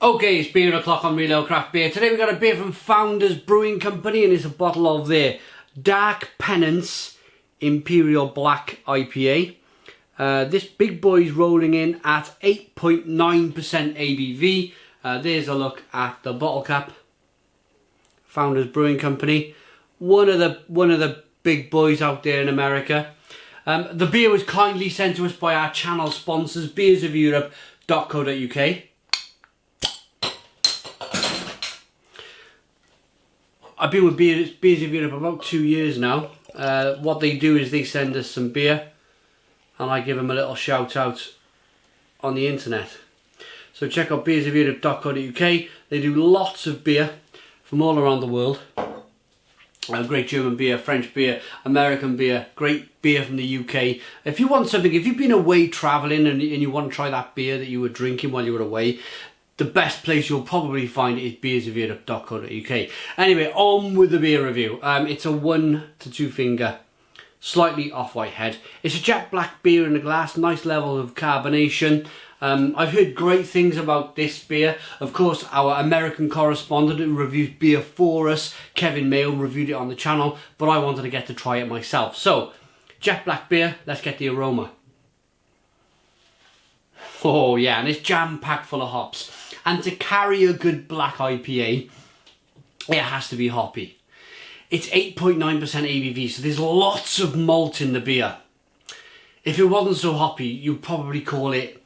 Okay, it's beer o'clock on Real Ale Craft Beer. Today we've got a beer from Founders Brewing Company, and it's a bottle of their Dark Penance Imperial Black IPA. This big boy's rolling in at 8.9% ABV. There's a look at the bottle cap. Founders Brewing Company, one of the big boys out there in America. The beer was kindly sent to us by our channel sponsors, beersofeurope.co.uk. I've been with Beers of Europe about 2 years now. What they do is they send us some beer and I give them a little shout out on the internet. So check out beersofeurope.co.uk. They do lots of beer from all around the world. Great German beer, French beer, American beer, great beer from the UK. If you want something, if you've been away travelling and you want to try that beer that you were drinking while you were away, the best place you'll probably find is beersofeurope.co.uk. Anyway, on with the beer review. It's a 1 to 2 finger, slightly off-white head. It's a jet black beer in a glass, nice level of carbonation. I've heard great things about this beer. Of course, our American correspondent who reviews beer for us, Kevin Mayo, reviewed it on the channel, but I wanted to get to try it myself. So, jet black beer, let's get the aroma. Oh yeah, and it's jam-packed full of hops. And to carry a good black IPA, it has to be hoppy. It's 8.9% ABV, so there's lots of malt in the beer. If it wasn't so hoppy, you'd probably call it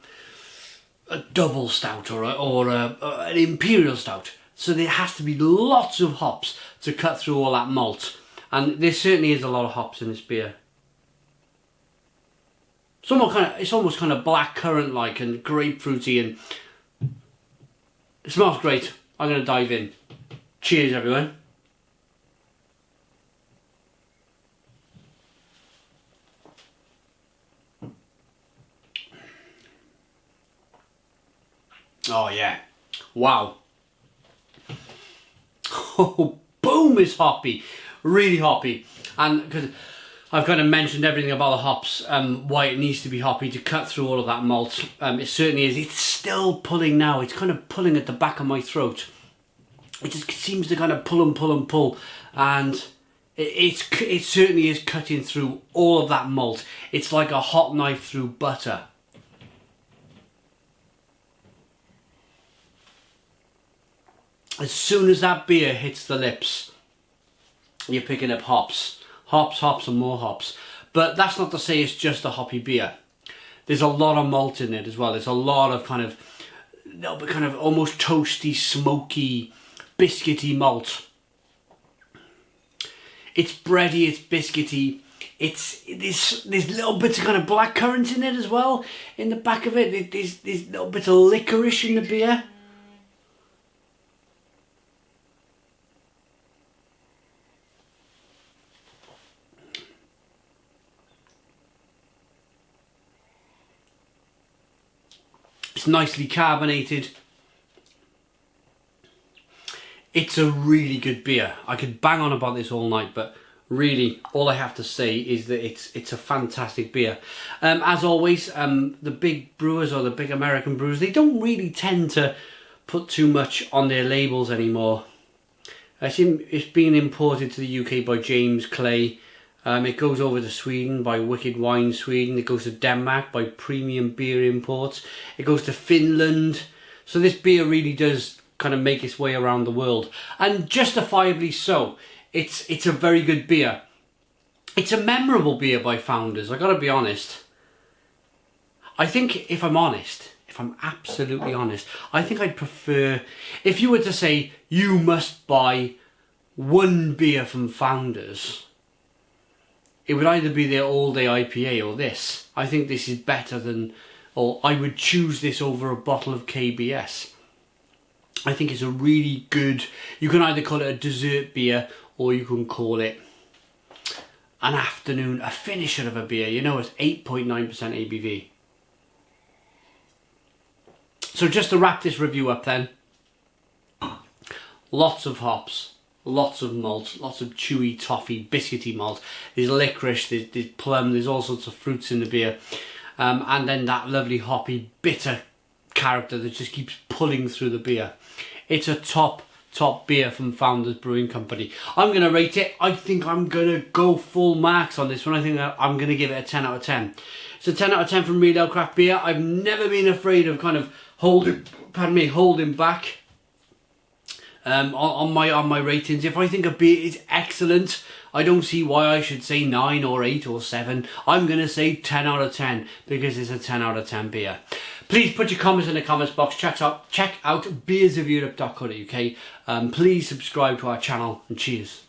a double stout or an imperial stout. So there has to be lots of hops to cut through all that malt. And there certainly is a lot of hops in this beer. It's almost kind of blackcurrant-like and grapefruity, and it smells great. I'm going to dive in. Cheers, everyone. Oh yeah, wow. Oh, boom, is hoppy, really hoppy. And because I've kind of mentioned everything about the hops, why it needs to be hoppy to cut through all of that malt. It certainly is. It's still pulling now. It's kind of pulling at the back of my throat. It just seems to kind of pull and pull and pull, and it certainly is cutting through all of that malt. It's like a hot knife through butter. As soon as that beer hits the lips, you're picking up hops. Hops, hops and more hops. But that's not to say it's just a hoppy beer. There's a lot of malt in it as well. There's a lot of kind of almost toasty, smoky, biscuity malt. It's bready, it's biscuity. There's little bits of kind of blackcurrant in it as well. In the back of it, there's little bits of licorice in the beer. It's nicely carbonated. It's a really good beer. I could bang on about this all night, but really all I have to say is that it's a fantastic beer. As always, the big brewers or the big American brewers, they don't really tend to put too much on their labels anymore. It's being imported to the UK by James Clay. It goes over to Sweden by Wicked Wine Sweden. It goes to Denmark by Premium Beer Imports. It goes to Finland. So this beer really does kind of make its way around the world. And justifiably so. It's a very good beer. It's a memorable beer by Founders, I gotta be honest. I think if I'm absolutely honest, I think I'd prefer, if you were to say you must buy one beer from Founders, it would either be their all-day IPA or this. I think this is better than, or I would choose this over a bottle of KBS. I think it's a really good, you can either call it a dessert beer or you can call it an afternoon, a finisher of a beer. You know, it's 8.9% ABV. So just to wrap this review up then, lots of hops. Lots of malt, lots of chewy, toffee, biscuity malt. There's licorice, there's plum, there's all sorts of fruits in the beer. And then that lovely hoppy, bitter character that just keeps pulling through the beer. It's a top beer from Founders Brewing Company. I'm going to rate it. I think I'm going to go full marks on this one. I think I'm going to give it a 10 out of 10. It's a 10 out of 10 from Real Ale Craft Beer. I've never been afraid of kind of holding back on my ratings. If I think a beer is excellent, I don't see why I should say 9 or 8 or 7. I'm going to say 10 out of 10 because it's a 10 out of 10 beer. Please put your comments in the comments box. Check out beersofeurope.co.uk. Please subscribe to our channel, and cheers.